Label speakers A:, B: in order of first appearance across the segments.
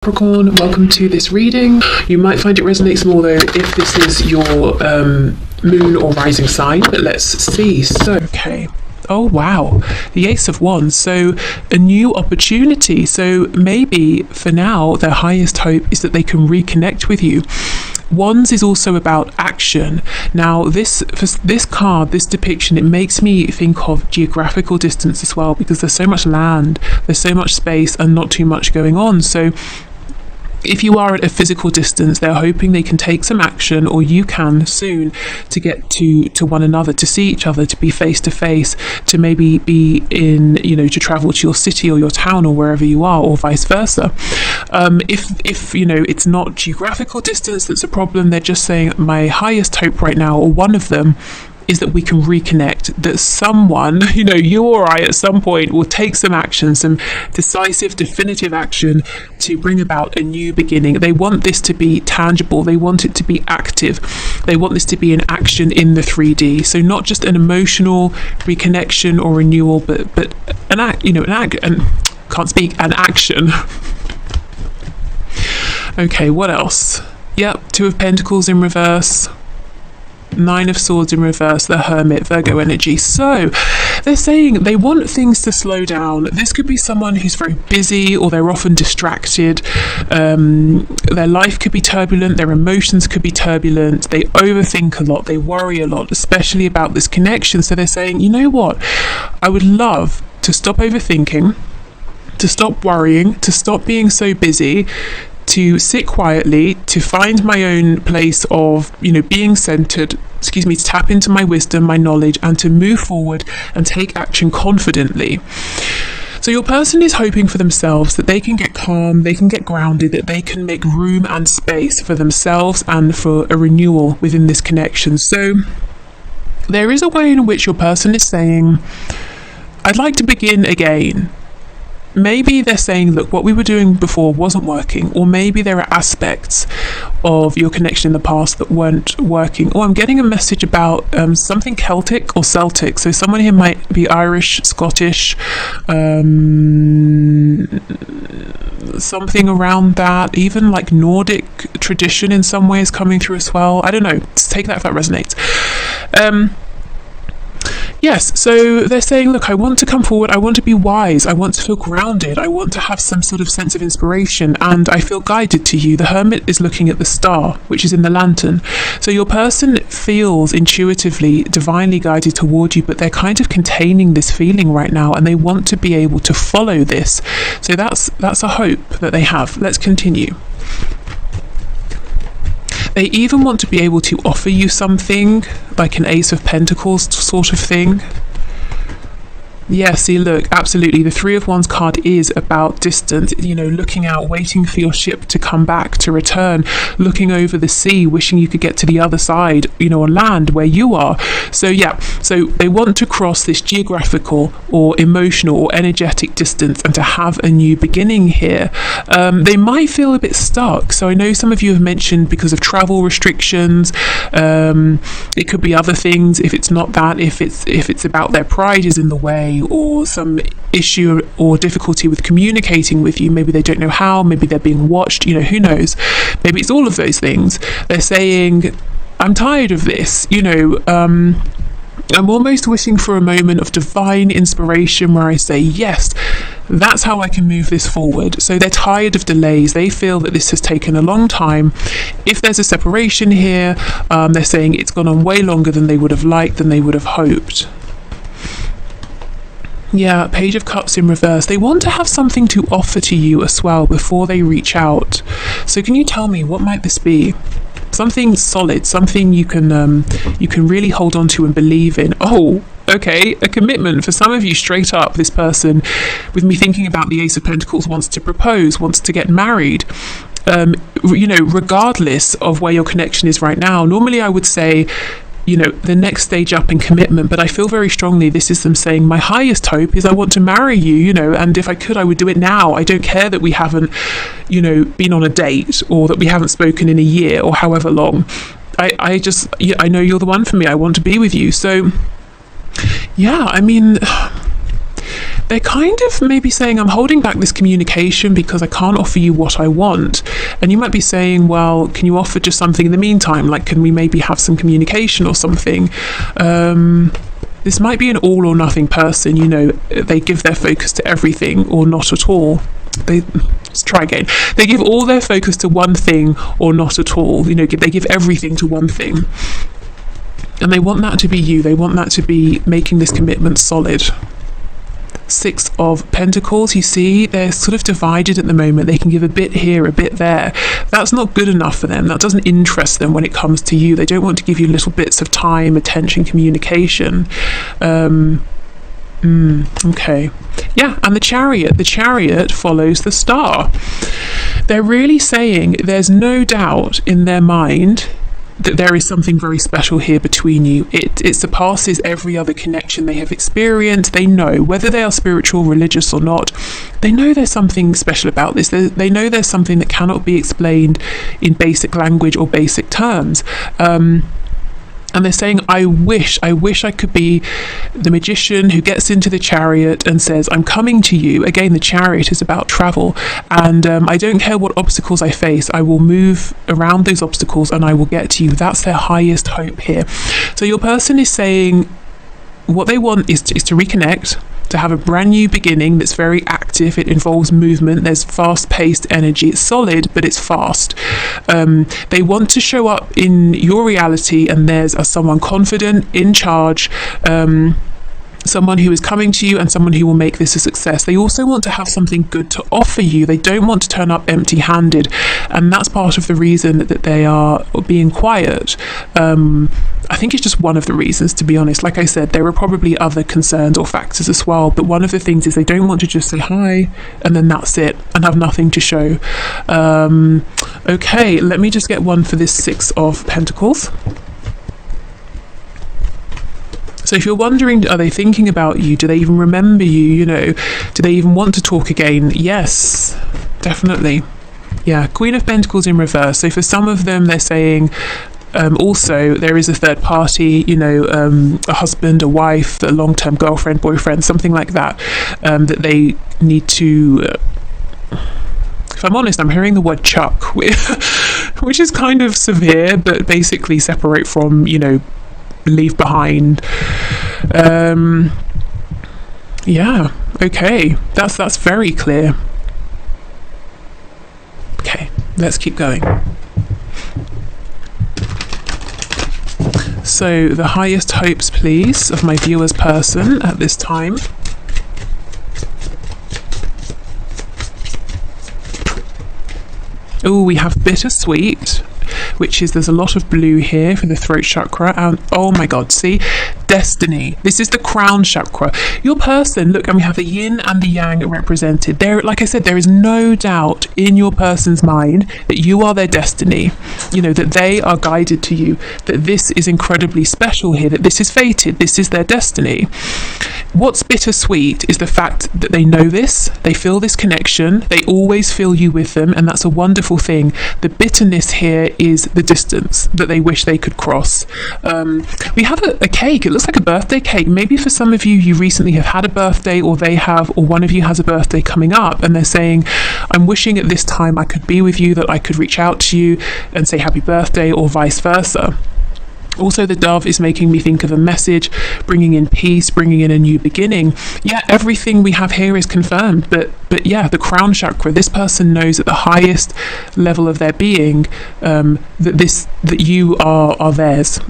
A: Capricorn, welcome to this reading. You might find it resonates more though if this is your moon or rising sign, but let's see. So, okay. Oh wow, the Ace of Wands. So a new opportunity. So maybe for now their highest hope is that they can reconnect with you. Wands is also about action. Now this card, this depiction, it makes me think of geographical distance as well, because there's so much land, there's so much space and not too much going on. So if you are at a physical distance, they're hoping they can take some action, or you can soon, to get to one another, to see each other, to be face to face, to maybe be in, to travel to your city or your town or wherever you are, or vice versa. If it's not geographical distance that's a problem, they're just saying my highest hope right now, or one of them, is that we can reconnect, that someone, you or I at some point will take some action, some decisive, definitive action to bring about a new beginning. They want this to be tangible. They want it to be active. They want this to be an action in the 3D. So not just an emotional reconnection or renewal, but an action. Okay, what else? Yep, Two of Pentacles in reverse. Nine of Swords in reverse, the Hermit, Virgo energy. So they're saying they want things to slow down. This could be someone who's very busy, or they're often distracted. Their life could be turbulent, their emotions could be turbulent, they overthink a lot, they worry a lot, especially about this connection. So they're saying, you know what, I would love to stop overthinking, to stop worrying, to stop being so busy, to sit quietly, to find my own place of, being centered, to tap into my wisdom, my knowledge, and to move forward and take action confidently. So your person is hoping for themselves that they can get calm, they can get grounded, that they can make room and space for themselves and for a renewal within this connection. So there is a way in which your person is saying, I'd like to begin again. Maybe they're saying, look, what we were doing before wasn't working, or maybe there are aspects of your connection in the past that weren't working. Or I'm getting a message about something Celtic or Celtic. So someone here might be Irish, Scottish, something around that, even like Nordic tradition in some ways coming through as well. I don't know. Just take that if that resonates. Yes, so they're saying, look, I want to come forward, I want to be wise, I want to feel grounded, I want to have some sort of sense of inspiration, and I feel guided to you. The Hermit is looking at the star, which is in the lantern. So your person feels intuitively, divinely guided toward you, but they're kind of containing this feeling right now, and they want to be able to follow this. So that's a hope that they have. Let's continue. They even want to be able to offer you something, like an Ace of Pentacles sort of thing. Yeah, see, look, absolutely. The Three of Wands card is about distance, looking out, waiting for your ship to come back, to return, looking over the sea, wishing you could get to the other side, on land where you are. So yeah, so they want to cross this geographical or emotional or energetic distance and to have a new beginning here. They might feel a bit stuck. So I know some of you have mentioned because of travel restrictions. It could be other things. If it's not that, if it's about their pride is in the way, or some issue or difficulty with communicating with you, maybe they don't know how, maybe they're being watched, who knows, maybe it's all of those things. They're saying, I'm tired of this, I'm almost wishing for a moment of divine inspiration where I say, yes, that's how I can move this forward. So they're tired of delays. They feel that this has taken a long time. If there's a separation here, they're saying it's gone on way longer than they would have liked, than they would have hoped. Yeah, Page of Cups in reverse. They want to have something to offer to you as well before they reach out. So can you tell me, what might this be? Something solid, something you can really hold on to and believe in. Oh, okay, a commitment. For some of you, straight up, this person, with me thinking about the Ace of Pentacles, wants to propose, wants to get married. Regardless of where your connection is right now. Normally I would say, the next stage up in commitment, but I feel very strongly this is them saying, my highest hope is I want to marry you, and if I could, I would do it now. I don't care that we haven't, been on a date, or that we haven't spoken in a year or however long. I know you're the one for me. I want to be with you. So yeah, I mean, they're kind of maybe saying, I'm holding back this communication because I can't offer you what I want. And you might be saying, well, can you offer just something in the meantime? Like, can we maybe have some communication or something? This might be an all or nothing person, you know, they give their focus to everything or not at all. Let's try again. They give all their focus to one thing or not at all. You know, they give everything to one thing. And they want that to be you. They want that to be making this commitment solid. 6 of Pentacles, you see, they're sort of divided at the moment. They can give a bit here, a bit there. That's not good enough for them. That doesn't interest them when it comes to you. They don't want to give you little bits of time, attention, communication. Okay. Yeah, and the Chariot follows the Star. They're really saying there's no doubt in their mind that there is something very special here between you. It surpasses every other connection they have experienced. They know, whether they are spiritual, religious or not, they know there's something special about this. They know there's something that cannot be explained in basic language or basic terms. And they're saying, I wish I could be the magician who gets into the Chariot and says, I'm coming to you. Again, the Chariot is about travel. And I don't care what obstacles I face. I will move around those obstacles and I will get to you. That's their highest hope here. So your person is saying what they want is to reconnect, to have a brand new beginning that's very active. It involves movement. There's fast-paced energy. It's solid, but it's fast. They want to show up in your reality and theirs as someone confident, in charge, someone who is coming to you and someone who will make this a success. They also want to have something good to offer you. They don't want to turn up empty-handed, and that's part of the reason that they are being quiet. I think it's just one of the reasons, to be honest. Like I said, there are probably other concerns or factors as well, but one of the things is they don't want to just say hi and then that's it and have nothing to show. Okay, let me just get one for this 6 of Pentacles. So if you're wondering, are they thinking about you? Do they even remember you? You know, do they even want to talk again? Yes, definitely. Yeah, Queen of Pentacles in reverse. So for some of them, they're saying, also there is a third party, you know, a husband, a wife, a long-term girlfriend, boyfriend, something like that, that they need to, if I'm honest, I'm hearing the word chuck, which is kind of severe, but basically separate from, you know, leave behind. Yeah, okay, that's very clear. Okay, let's keep going. So the highest hopes, please, of my viewer's person at this time. Oh, we have bittersweet, which is, there's a lot of blue here for the throat chakra, and oh my god, see, destiny. This is the crown chakra. Your person, look, and we have the yin and the yang represented there. Like I said, there is no doubt in your person's mind that you are their destiny, you know, that they are guided to you, that this is incredibly special here, that this is fated, this is their destiny. What's bittersweet is the fact that they know this, they feel this connection, they always feel you with them, and that's a wonderful thing. The bitterness here is the distance that they wish they could cross. We have a cake. It looks like a birthday cake. Maybe for some of you, you recently have had a birthday, or they have, or one of you has a birthday coming up, and they're saying, I'm wishing at this time I could be with you, that I could reach out to you and say happy birthday, or vice versa. Also, the dove is making me think of a message, bringing in peace, bringing in a new beginning. Yeah, everything we have here is confirmed, but yeah, the crown chakra, this person knows at the highest level of their being, that you are theirs.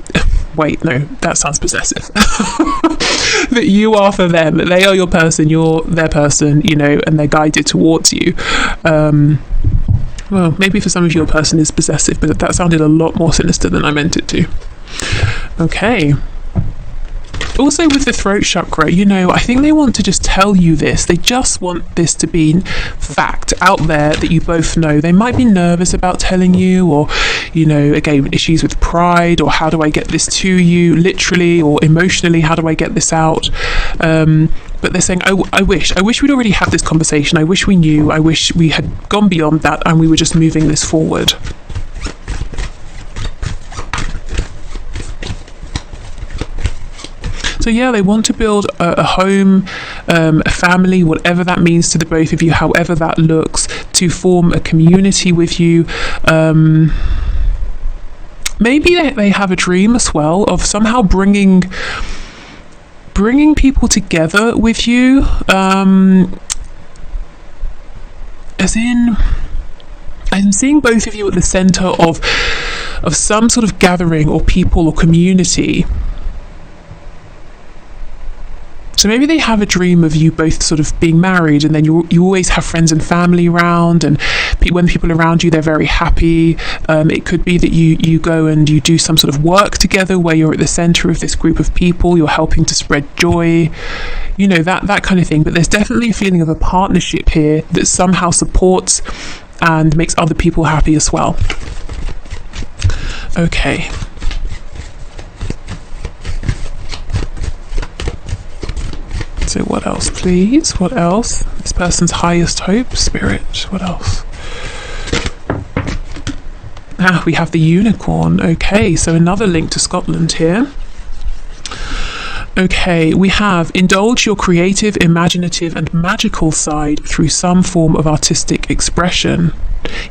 A: Wait, no, that sounds possessive. That you are for them, that they are your person, you're their person, you know, and they're guided towards you. Well, maybe for some of you, your person is possessive, but that sounded a lot more sinister than I meant it to. Okay. Also with the throat chakra, you know, I think they want to just tell you this. They just want this to be fact out there that you both know. They might be nervous about telling you, or, you know, again, issues with pride, or how do I get this to you, literally or emotionally, how do I get this out? But they're saying, I wish we'd already had this conversation. I wish we knew. I wish we had gone beyond that and we were just moving this forward. So yeah, they want to build a home, a family, whatever that means to the both of you, however that looks, to form a community with you. Maybe they have a dream as well of somehow bringing people together with you, as in, I'm seeing both of you at the center of some sort of gathering or people or community. So maybe they have a dream of you both sort of being married, and then you always have friends and family around, and when people are around you, they're very happy. It could be that you go and you do some sort of work together where you're at the center of this group of people, you're helping to spread joy, you know, that kind of thing. But there's definitely a feeling of a partnership here that somehow supports and makes other people happy as well. Okay. So what else, please? What else? This person's highest hope, Spirit. What else? We have the unicorn. Okay, so another link to Scotland here. Okay, we have indulge your creative, imaginative and magical side through some form of artistic expression.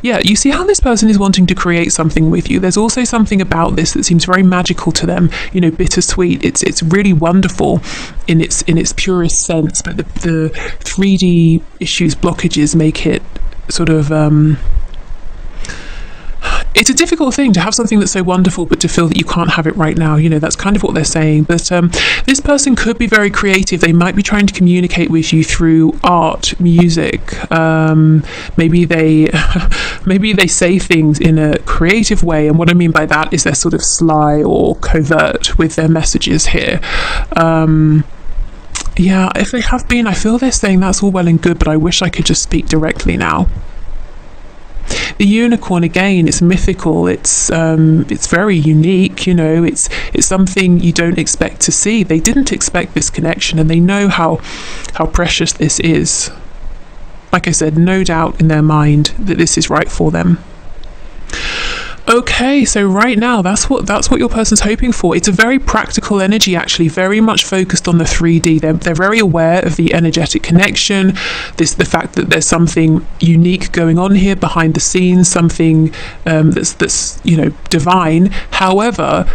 A: Yeah, you see how this person is wanting to create something with you. There's also something about this that seems very magical to them, you know, bittersweet. It's really wonderful in its purest sense, but the 3D issues, blockages make it sort of it's a difficult thing to have something that's so wonderful but to feel that you can't have it right now. You know, that's kind of what they're saying. But this person could be very creative. They might be trying to communicate with you through art, music. Maybe they say things in a creative way, and what I mean by that is they're sort of sly or covert with their messages here. Yeah, if they have been, I feel they're saying that's all well and good, but I wish I could just speak directly now. The unicorn, again, it's mythical, it's very unique, you know, it's something you don't expect to see. They didn't expect this connection, and they know how precious this is. Like I said, no doubt in their mind that this is right for them. Okay, so right now, that's what your person's hoping for. It's a very practical energy, actually, very much focused on the 3D. They're very aware of the energetic connection, the fact that there's something unique going on here behind the scenes, something that's you know, divine. However,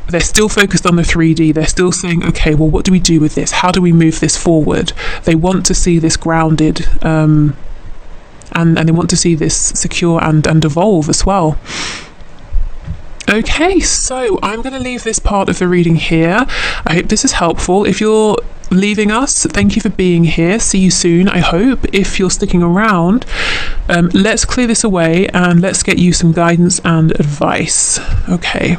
A: they're still focused on the 3D. They're still saying, okay, well, what do we do with this? How do we move this forward? They want to see this grounded, and they want to see this secure and evolve as well. Okay, so I'm going to leave this part of the reading here. I hope this is helpful. If you're leaving us, thank you for being here. See you soon, I hope. If you're sticking around, let's clear this away and let's get you some guidance and advice. Okay.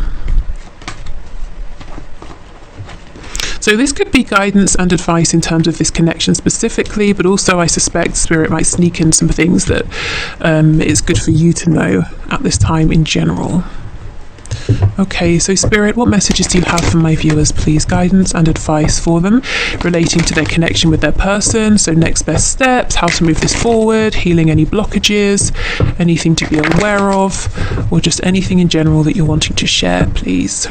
A: So this could be guidance and advice in terms of this connection specifically, but also I suspect Spirit might sneak in some things that is good for you to know at this time in general. Okay, so Spirit, what messages do you have for my viewers, please? Guidance and advice for them relating to their connection with their person. So next best steps, how to move this forward, healing any blockages, anything to be aware of, or just anything in general that you're wanting to share, please.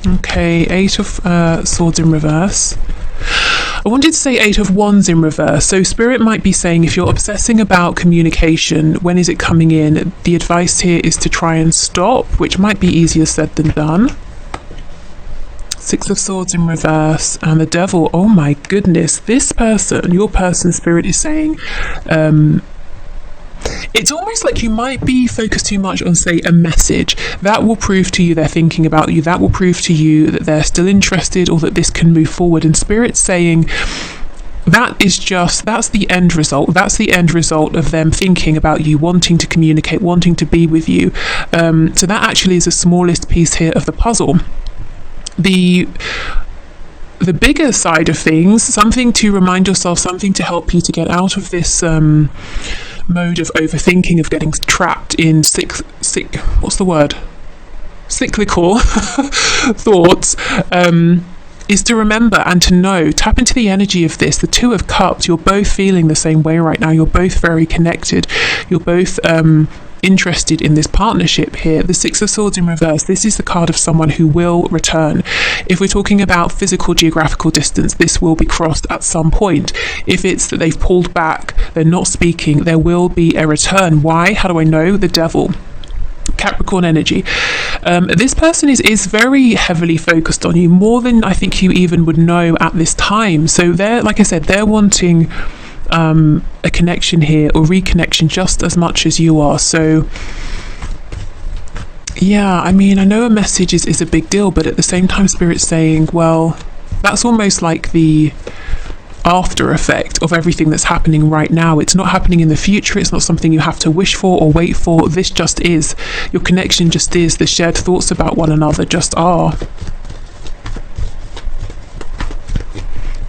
A: Okay, 8 of Swords in reverse. I wanted to say 8 of Wands in reverse. So Spirit might be saying if you're obsessing about communication, when is it coming in? The advice here is to try and stop, which might be easier said than done. 6 of Swords in reverse and the Devil. Oh my goodness, this person, your person, Spirit is saying, it's almost like you might be focused too much on, say, a message. That will prove to you they're thinking about you. That will prove to you that they're still interested or that this can move forward. And Spirit's saying that's the end result. That's the end result of them thinking about you, wanting to communicate, wanting to be with you. So that actually is the smallest piece here of the puzzle. The bigger side of things, something to remind yourself, something to help you to get out of this mode of overthinking, of getting trapped in cyclical thoughts, is to remember and to know, tap into the energy of this. The Two of Cups, you're both feeling the same way right now. You're both very connected. You're both interested in this partnership here. The Six of Swords in reverse, this is the card of someone who will return. If we're talking about physical geographical distance, this will be crossed at some point. If it's that they've pulled back, they're not speaking, there will be a return. Why? How do I know? The Devil. Capricorn energy. This person is very heavily focused on you, more than I think you even would know at this time. So they're, like I said, they're wanting a connection here, or reconnection, just as much as you are. So yeah, I mean, I know a message is a big deal, but at the same time, Spirit's saying, well, that's almost like the after effect of everything that's happening right now. It's not happening in the future. It's not something you have to wish for or wait for. This just is. Your connection just is. The shared thoughts about one another just are.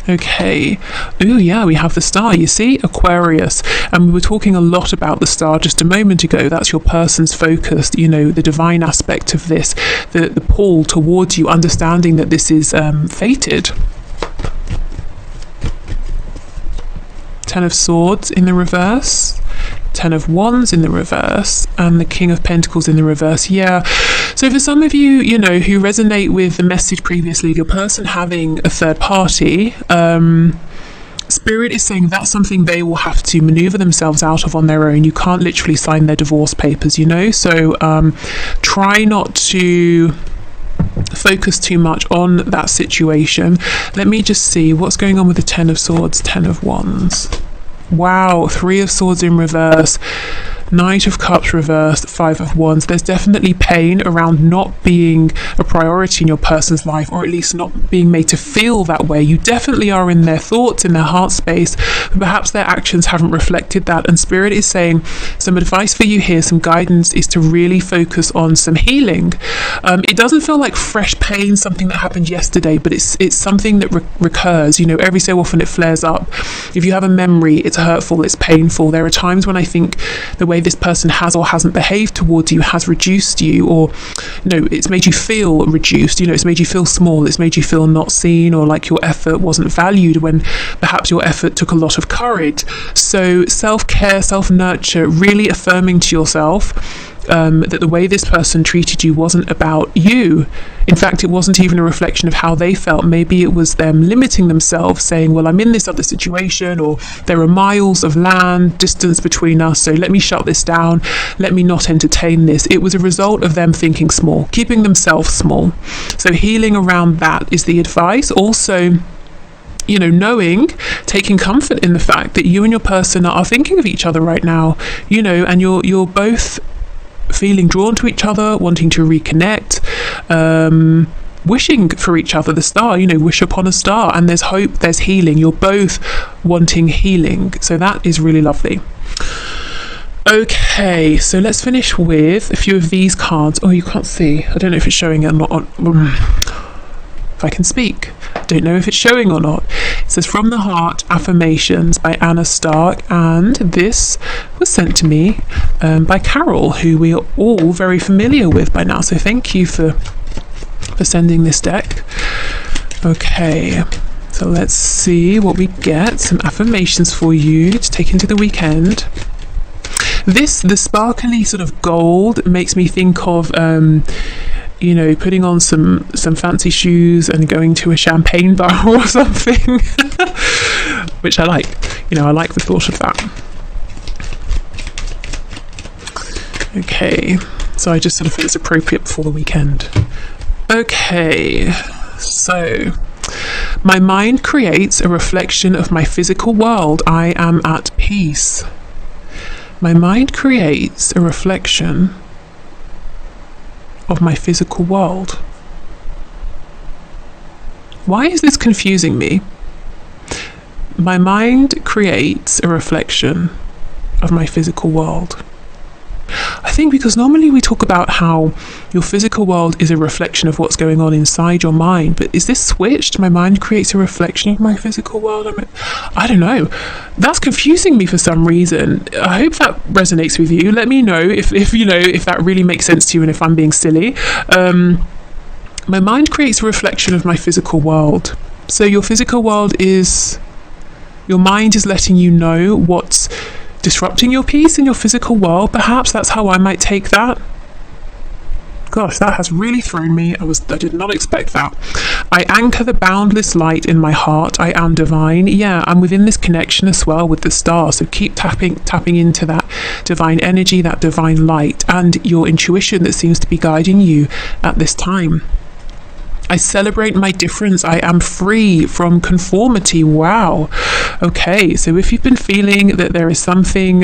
A: Okay. Oh yeah, we have the Star, you see, Aquarius. And we were talking a lot about the Star just a moment ago. That's your person's focus, you know, the divine aspect of this, the pull towards you, understanding that this is fated. Ten of Swords in the reverse, Ten of Wands in the reverse, and the King of Pentacles in the reverse. Yeah, so for some of you, you know, who resonate with the message previously of your person having a third party, Spirit is saying that's something they will have to maneuver themselves out of on their own. You can't literally sign their divorce papers, you know, so try not to focus too much on that situation. Let me just see what's going on with the Ten of Swords, Ten of Wands. Wow, Three of Swords in reverse, Knight of Cups reversed, Five of Wands. There's definitely pain around not being a priority in your person's life, or at least not being made to feel that way. You definitely are in their thoughts, in their heart space, but perhaps their actions haven't reflected that. And Spirit is saying some advice for you here, some guidance, is to really focus on some healing. It doesn't feel like fresh pain, something that happened yesterday, but it's something that recurs. You know, every so often it flares up. If you have a memory, it's hurtful, it's painful. There are times when I think the way this person has or hasn't behaved towards you has reduced you, or you know, it's made you feel reduced, you know, it's made you feel small, it's made you feel not seen, or like your effort wasn't valued when perhaps your effort took a lot of courage. So self-care, self-nurture, really affirming to yourself that the way this person treated you wasn't about you. In fact, it wasn't even a reflection of how they felt. Maybe it was them limiting themselves, saying, well, I'm in this other situation, or there are miles of land distance between us, so let me shut this down, let me not entertain this. It was a result of them thinking small, keeping themselves small. So healing around that is the advice. Also, you know, knowing, taking comfort in the fact that you and your person are thinking of each other right now, you know, and you're both feeling drawn to each other, wanting to reconnect, wishing for each other. The Star, you know, wish upon a star, and there's hope, there's healing. You're both wanting healing, so that is really lovely. Okay, so let's finish with a few of these cards. Oh, you can't see, I don't know if it's showing or not. If I can speak, I don't know if it's showing or not. It says From the Heart Affirmations by Anna Stark, and this was sent to me by Carol, who we are all very familiar with by now, so thank you for sending this deck. Okay, so let's see what we get. Some affirmations for you to take into the weekend. The sparkly sort of gold makes me think of you know, putting on some fancy shoes and going to a champagne bar or something, which I like. You know, I like the thought of that. Okay, so I just sort of feel it's appropriate before the weekend. Okay, so my mind creates a reflection of my physical world. I am at peace. My mind creates a reflection of my physical world. Why is this confusing me? My mind creates a reflection of my physical world. I think because normally we talk about how your physical world is a reflection of what's going on inside your mind, but is this switched? My mind creates a reflection of my physical world? I don't know. That's confusing me for some reason. I hope that resonates with you. Let me know if you know, if that really makes sense to you and if I'm being silly. My mind creates a reflection of my physical world. So your physical world is, your mind is letting you know what's disrupting your peace in your physical world. Perhaps that's how I might take that. Gosh, that has really thrown me. I did not expect that. I anchor the boundless light in my heart. I am divine. Yeah, I'm within this connection as well with the stars. So keep tapping into that divine energy, that divine light, and your intuition that seems to be guiding you at this time. I celebrate my difference. I am free from conformity. Wow. Okay, so if you've been feeling that there is something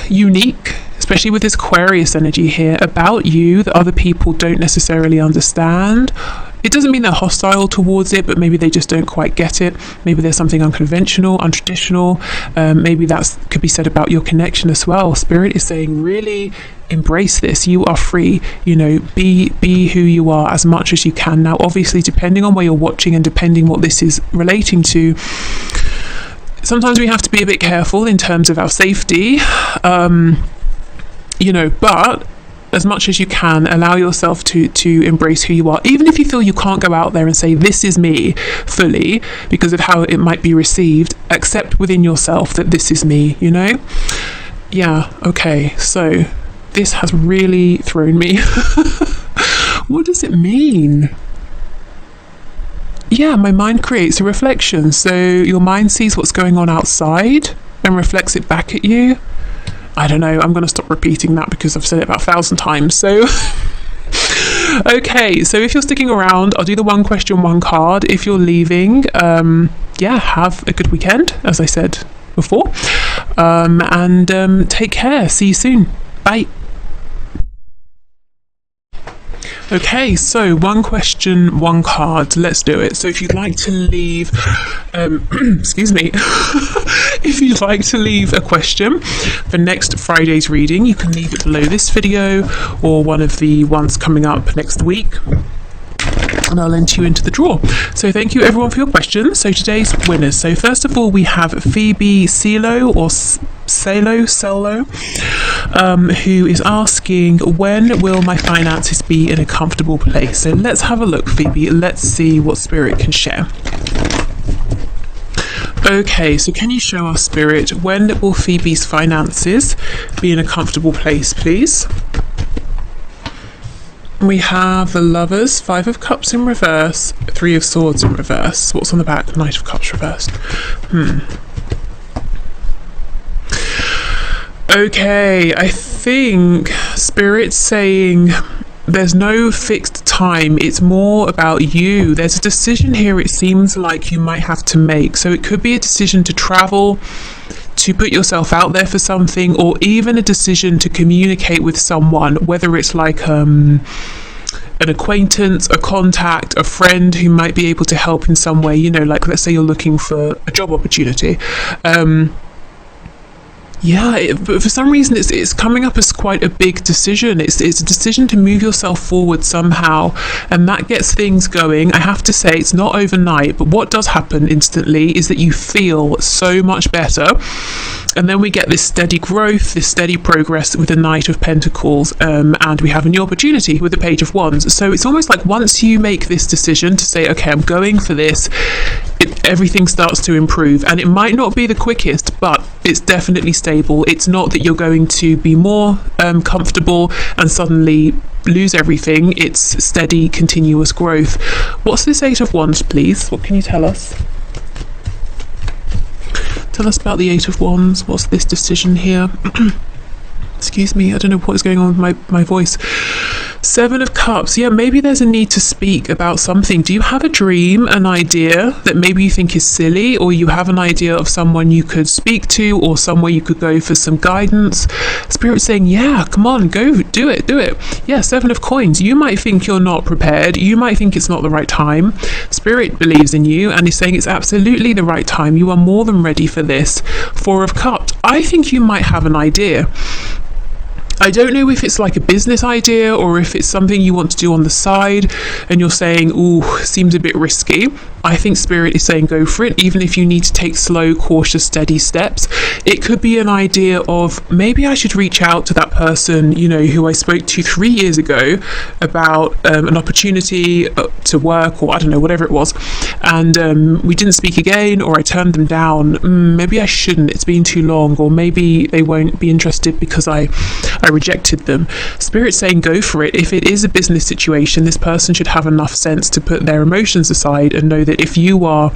A: unique, especially with this Aquarius energy here, about you that other people don't necessarily understand. It doesn't mean they're hostile towards it, but maybe they just don't quite get it. Maybe there's something unconventional, untraditional. Maybe that could be said about your connection as well. Spirit is saying, really embrace this. You are free. You know, be who you are as much as you can. Now, obviously, depending on where you're watching and depending what this is relating to, sometimes we have to be a bit careful in terms of our safety. You know, but as much as you can, allow yourself to embrace who you are, even if you feel you can't go out there and say this is me fully because of how it might be received. Accept within yourself that this is me, you know. Yeah, okay, so this has really thrown me. What does it mean? Yeah, my mind creates a reflection. So your mind sees what's going on outside and reflects it back at you. I don't know, I'm going to stop repeating that because I've said it about 1,000 times. So, okay, so if you're sticking around, I'll do the one question, one card. If you're leaving, yeah, have a good weekend, as I said before. And take care. See you soon. Bye. Okay, so one question, one card. Let's do it. So if you'd like to leave, excuse me, if you'd like to leave a question for next Friday's reading, you can leave it below this video or one of the ones coming up next week, and I'll enter you into the draw. So thank you everyone for your questions. So today's winners. So first of all, we have Phoebe Celo or Celo, who is asking, when will my finances be in a comfortable place? So let's have a look, Phoebe. Let's see what Spirit can share. Okay, so can you show us, Spirit, when will Phoebe's finances be in a comfortable place, please? We have the Lovers, 5 of Cups in reverse, 3 of Swords in reverse. What's on the back? Knight of Cups reversed. Okay, I think Spirit's saying there's no fixed time. It's more about you. There's a decision here it seems like you might have to make. So it could be a decision to travel, to put yourself out there for something, or even a decision to communicate with someone, whether it's like an acquaintance, a contact, a friend who might be able to help in some way, you know, like let's say you're looking for a job opportunity. Yeah, but for some reason it's coming up as quite a big decision. It's a decision to move yourself forward somehow, and that gets things going. I have to say it's not overnight, but what does happen instantly is that you feel so much better, and then we get this steady growth, this steady progress with the Knight of Pentacles, and we have a new opportunity with the Page of Wands. So it's almost like once you make this decision to say, okay, I'm going for this, everything starts to improve, and it might not be the quickest, but it's definitely stable. It's not that you're going to be more comfortable and suddenly lose everything. It's steady, continuous growth. What's this 8 of Wands, please? What can you tell us? Tell us about the 8 of Wands. What's this decision here? Excuse me, I don't know what is going on with my voice. 7 of Cups. Yeah, maybe there's a need to speak about something. Do you have a dream, an idea that maybe you think is silly, or you have an idea of someone you could speak to or somewhere you could go for some guidance? Spirit's saying, yeah, come on, go, do it. Yeah, 7 of Coins. You might think you're not prepared. You might think it's not the right time. Spirit believes in you and is saying it's absolutely the right time. You are more than ready for this. 4 of Cups. I think you might have an idea. I don't know if it's like a business idea or if it's something you want to do on the side and you're saying, ooh, seems a bit risky. I think Spirit is saying go for it, even if you need to take slow, cautious, steady steps. It could be an idea of maybe I should reach out to that person, you know, who I spoke to 3 years ago about an opportunity to work, or I don't know, whatever it was. And we didn't speak again, or I turned them down. Maybe I shouldn't, it's been too long, or maybe they won't be interested because I rejected them. Spirit's saying go for it. If it is a business situation, this person should have enough sense to put their emotions aside and know that if you are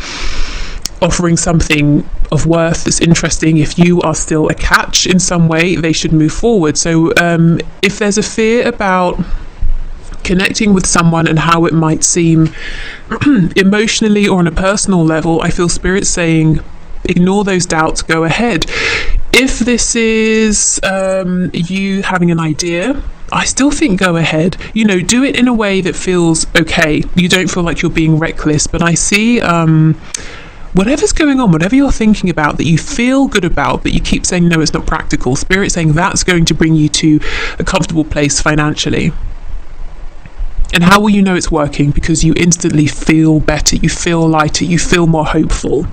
A: offering something of worth that's interesting, if you are still a catch in some way, they should move forward. So if there's a fear about connecting with someone and how it might seem emotionally or on a personal level, I feel Spirit saying ignore those doubts, go ahead. If this is you having an idea, I still think go ahead. You know, do it in a way that feels okay. You don't feel like you're being reckless, but I see whatever's going on, whatever you're thinking about that you feel good about, but you keep saying no, it's not practical. Spirit saying that's going to bring you to a comfortable place financially. And how will you know it's working? Because you instantly feel better, you feel lighter, you feel more hopeful.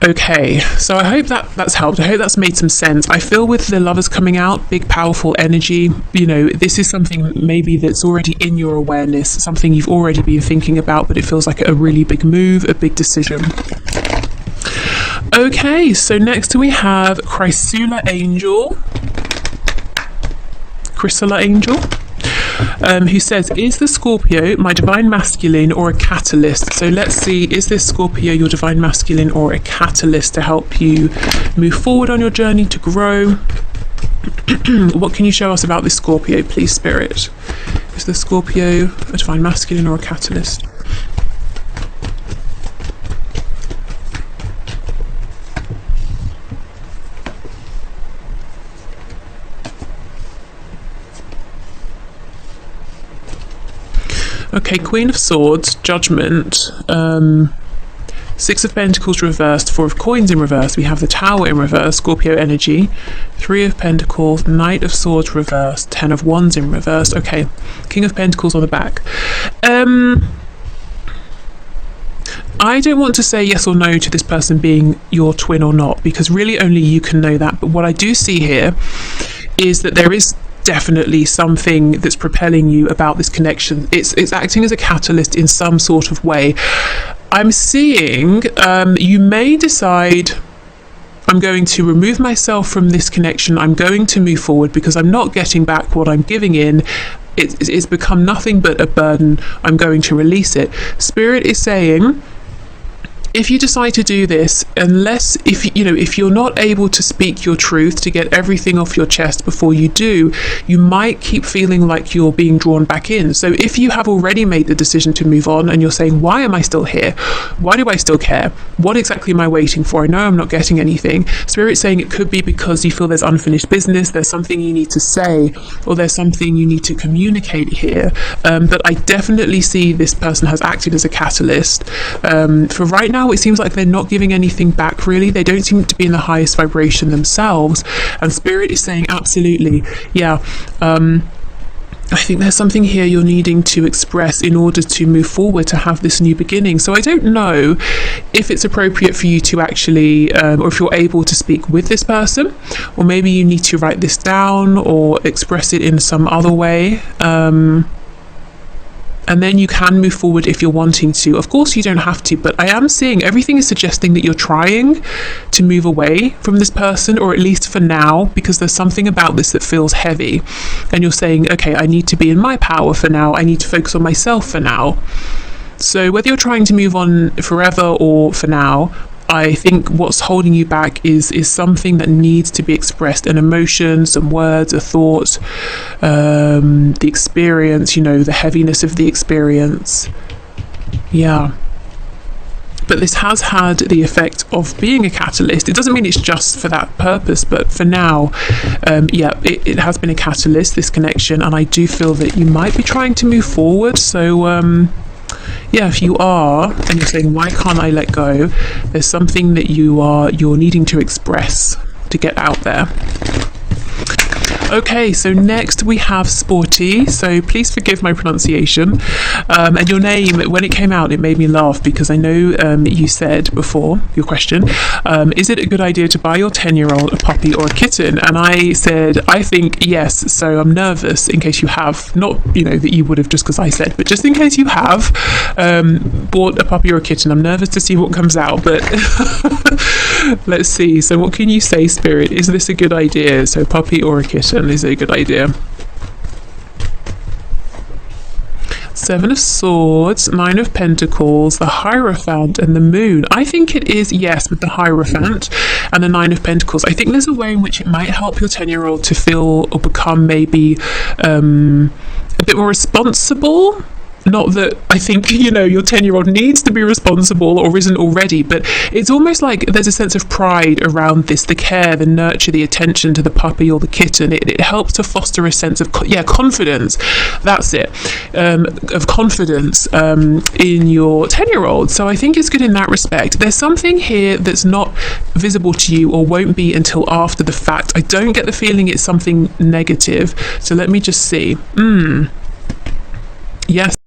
A: Okay, so I hope that's helped. I hope that's made some sense. I feel with the Lovers coming out, big powerful energy, you know, this is something maybe that's already in your awareness, something you've already been thinking about, but it feels like a really big move, a big decision. Okay, so next we have Chrysula Angel, who says, is the Scorpio my divine masculine or a catalyst? So let's see, is this Scorpio your divine masculine or a catalyst to help you move forward on your journey to grow? What can you show us about this Scorpio, please, Spirit? Is the Scorpio a divine masculine or a catalyst? Okay, Queen of Swords, Judgment, Six of Pentacles reversed, Four of Coins in reverse. We have the Tower in reverse, Scorpio energy, Three of Pentacles, Knight of Swords reversed, Ten of Wands in reverse. Okay, King of Pentacles on the back. I don't want to say yes or no to this person being your twin or not, because really only you can know that. But what I do see here is that there is definitely something that's propelling you about this connection. It's acting as a catalyst in some sort of way. I'm seeing you may decide, I'm going to remove myself from this connection, I'm going to move forward because I'm not getting back what I'm giving in. It's become nothing but a burden. I'm going to release it. Spirit is saying, if you decide to do this, if you're not able to speak your truth, to get everything off your chest before you do, you might keep feeling like you're being drawn back in. So if you have already made the decision to move on and you're saying, why am I still here? Why do I still care? What exactly am I waiting for? I know I'm not getting anything. Spirit's saying it could be because you feel there's unfinished business, there's something you need to say, or there's something you need to communicate here. But I definitely see this person has acted as a catalyst. For right now, it seems like they're not giving anything back, really. They don't seem to be in the highest vibration themselves, and Spirit is saying absolutely, yeah, I think there's something here you're needing to express in order to move forward, to have this new beginning. So I don't know if it's appropriate for you to actually or if you're able to speak with this person, or maybe you need to write this down or express it in some other way. And then you can move forward if you're wanting to. Of course, you don't have to, but I am seeing everything is suggesting that you're trying to move away from this person, or at least for now, because there's something about this that feels heavy. And you're saying, okay, I need to be in my power for now. I need to focus on myself for now. So whether you're trying to move on forever or for now, I think what's holding you back is something that needs to be expressed, an emotion, some words, a thought, the experience, the heaviness of the experience. Yeah. But this has had the effect of being a catalyst. It doesn't mean it's just for that purpose, but for now, it has been a catalyst, this connection, and I do feel that you might be trying to move forward. So, if you are, and you're saying, why can't I let go? There's something that you're needing to express, to get out there. Okay, so next we have Sporty. So please forgive my pronunciation. And your name, when it came out, it made me laugh because I know you said before, your question, is it a good idea to buy your 10-year-old a puppy or a kitten? And I said, I think yes. So I'm nervous in case you have, not, you know, that you would have just because I said, but just in case you have bought a puppy or a kitten. I'm nervous to see what comes out, but let's see. So what can you say, Spirit? Is this a good idea? So puppy or a kitten, is it a good idea? Seven of Swords, Nine of Pentacles, the Hierophant and the Moon. I think it is, yes, with the Hierophant and the Nine of Pentacles. I think there's a way in which it might help your 10-year-old to feel or become maybe a bit more responsible. Not that I think, you know, your 10-year-old needs to be responsible or isn't already, but it's almost like there's a sense of pride around this, the care, the nurture, the attention to the puppy or the kitten. It helps to foster a sense of, confidence. That's it. Of confidence in your 10-year-old. So I think it's good in that respect. There's something here that's not visible to you or won't be until after the fact. I don't get the feeling it's something negative. So let me just see. Yes.